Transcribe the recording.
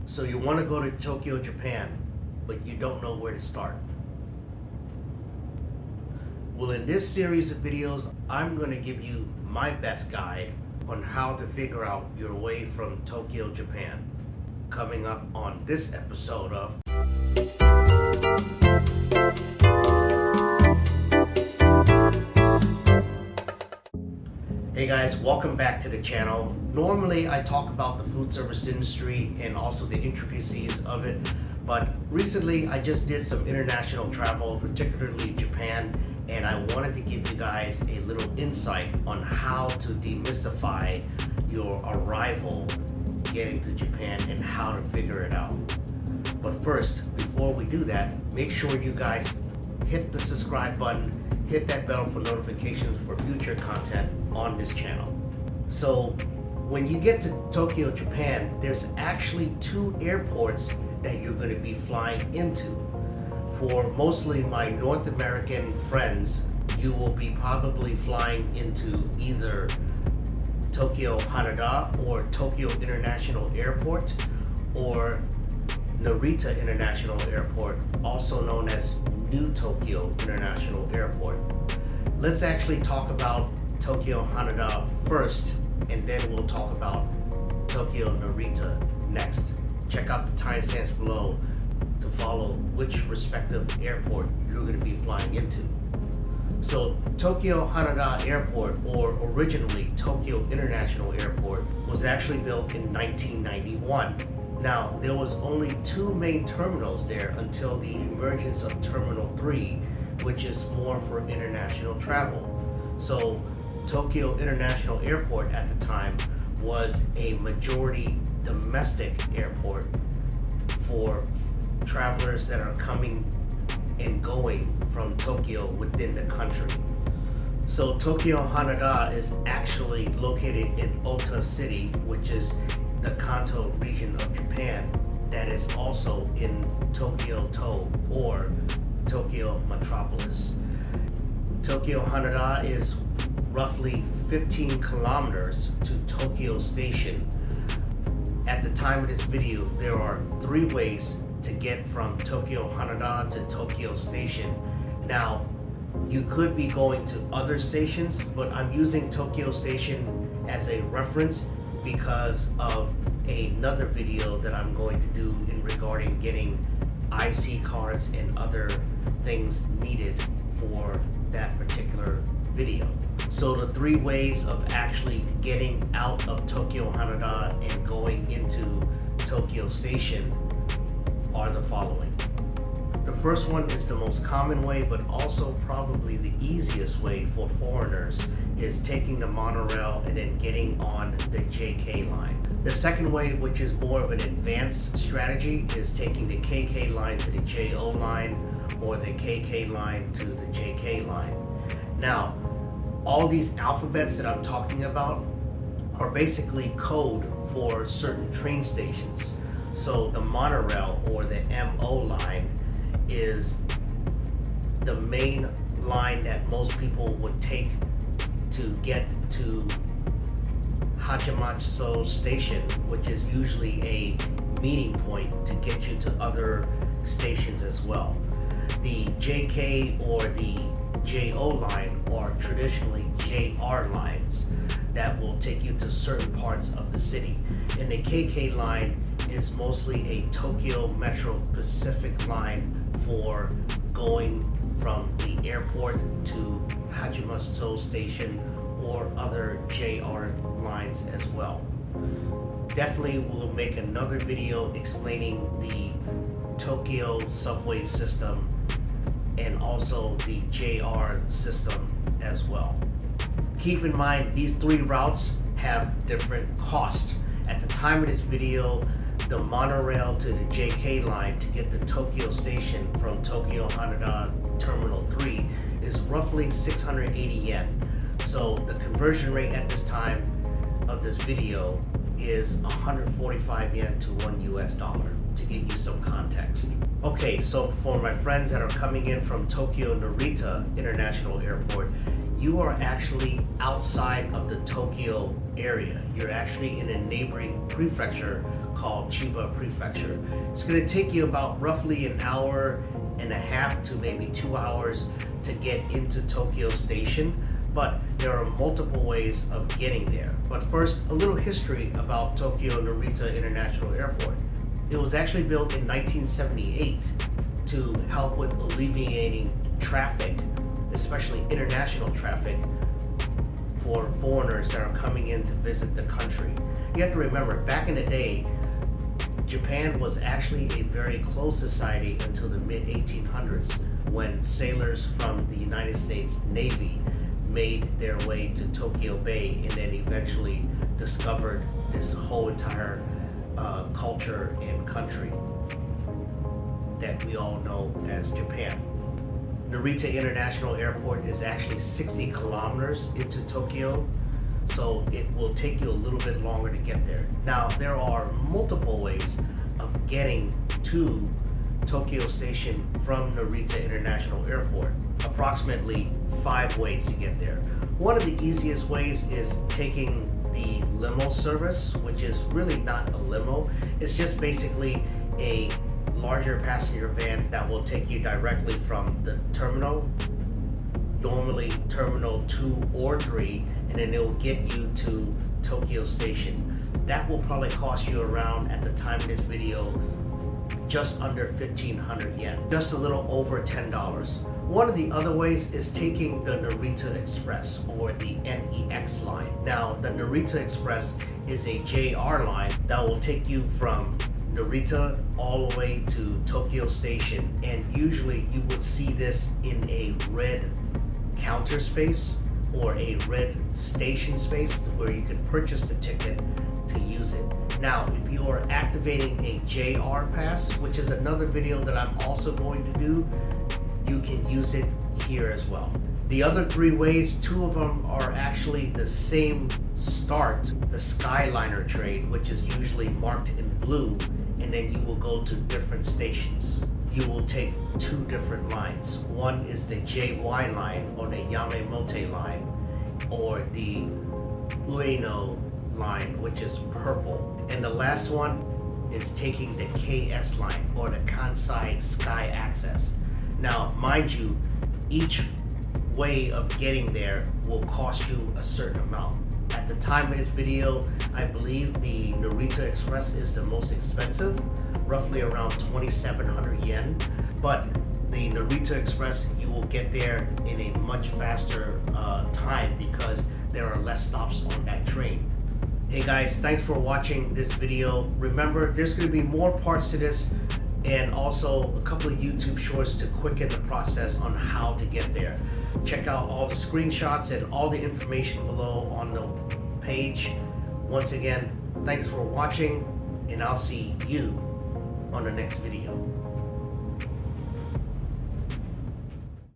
So you want to go to Tokyo, Japan, but you don't know where to start. Well, in this series of videos, I'm going to give you my best guide on how to figure out your way from Tokyo, Japan. Coming up on this episode of Hey guys, welcome back to the channel. Normally I talk about the food service industry and also the intricacies of it, but recently I just did some international travel, particularly Japan, and I wanted to give you guys a little insight on how to demystify your arrival getting to Japan and how to figure it out. But first, before we do that, make sure you guys hit the subscribe button, hit that bell for notifications for future content on this channel. So when you get to Tokyo, Japan, there's actually two airports that you're going to be flying into. For mostly my North American friends, you will be probably flying into either Tokyo Haneda or Tokyo International Airport or Narita International Airport, also known as New Tokyo International Airport. Let's actually talk about Tokyo Haneda first, and then we'll talk about Tokyo Narita next. Check out the timestamps below to follow which respective airport you're going to be flying into. So Tokyo Haneda Airport, or originally Tokyo International Airport, was actually built in 1991. Now, there was only two main terminals there until the emergence of Terminal 3, which is more for international travel. So Tokyo International Airport at the time was a majority domestic airport for travelers that are coming and going from Tokyo within the country. So Tokyo Haneda is actually located in Ota City, which is the Kanto region of Japan, that is also in Tokyo-to or Tokyo Metropolis. Tokyo Haneda is roughly 15 kilometers to Tokyo Station. At the time of this video, there are three ways to get from Tokyo Haneda to Tokyo Station. Now, you could be going to other stations, but I'm using Tokyo Station as a reference because of another video that I'm going to do in regarding getting IC cards and other things needed for that particular video. So the three ways of actually getting out of Tokyo Haneda and going into Tokyo Station are the following. The first one is the most common way, but also probably the easiest way for foreigners, is taking the monorail and then getting on the JK line. The second way, which is more of an advanced strategy, is taking the KK line to the JO line or the KK line to the JK line. Now, all these alphabets that I'm talking about are basically code for certain train stations. So the monorail or the MO line is the main line that most people would take to get to Hachimacho Station, which is usually a meeting point to get you to other stations as well. The JK or the JO line are traditionally JR lines that will take you to certain parts of the city. And the KK line is mostly a Tokyo Metro Pacific line for going from the airport to Hachimacho Station or other JR lines as well. Definitely will make another video explaining the Tokyo subway system and also the JR system as well. Keep in mind, these three routes have different costs. At the time of this video, the monorail to the JK line to get to Tokyo Station from Tokyo Haneda Terminal 3 is roughly 680 yen. So the conversion rate at this time of this video is 145 yen to $1 to give you some context. Okay, so for my friends that are coming in from Tokyo Narita International Airport, you are actually outside of the Tokyo area. You're actually in a neighboring prefecture called Chiba Prefecture. It's going to take you about roughly an hour and a half to maybe 2 hours to get into Tokyo Station, but there are multiple ways of getting there. But first, a little history about Tokyo Narita International Airport. It was actually built in 1978 to help with alleviating traffic, especially international traffic, for foreigners that are coming in to visit the country. You have to remember, back in the day, Japan was actually a very closed society until the mid-1800s, when sailors from the United States Navy made their way to Tokyo Bay and then eventually discovered this whole entire culture and country that we all know as Japan. Narita International Airport is actually 60 kilometers into Tokyo, so it will take you a little bit longer to get there. Now, there are multiple ways of getting to Tokyo Station from Narita International Airport. Approximately 5 ways to get there. One of the easiest ways is taking the limo service, which is really not a limo. It's just basically a larger passenger van that will take you directly from the terminal, normally terminal 2 or 3, and then it will get you to Tokyo Station. That will probably cost you around, at the time of this video, just under 1,500 yen, just a little over $10. One of the other ways is taking the Narita Express, or the NEX line. Now, the Narita Express is a JR line that will take you from Narita all the way to Tokyo Station, and usually you would see this in a red counter space or a red station space where you can purchase the ticket to use it. Now, if you are activating a JR pass, which is another video that I'm also going to do, you can use it here as well. The other 3 ways, 2 of them are actually the same start, the Skyliner train, which is usually marked in blue, and then you will go to different stations. You will take 2 different lines. One is the JY line, or the Yamamote line, or the Ueno line, which is purple. And the last one is taking the KS line, or the Kansai Sky Access. Now, mind you, each way of getting there will cost you a certain amount. At the time of this video, I believe the Narita Express is the most expensive, roughly around 2,700 yen. But the Narita Express, you will get there in a much faster time because there are less stops on that train. Hey guys, thanks for watching this video. Remember, there's going to be more parts to this, and also a couple of YouTube shorts to quicken the process on how to get there. Check out all the screenshots and all the information below on the page. Once again, thanks for watching, and I'll see you on the next video.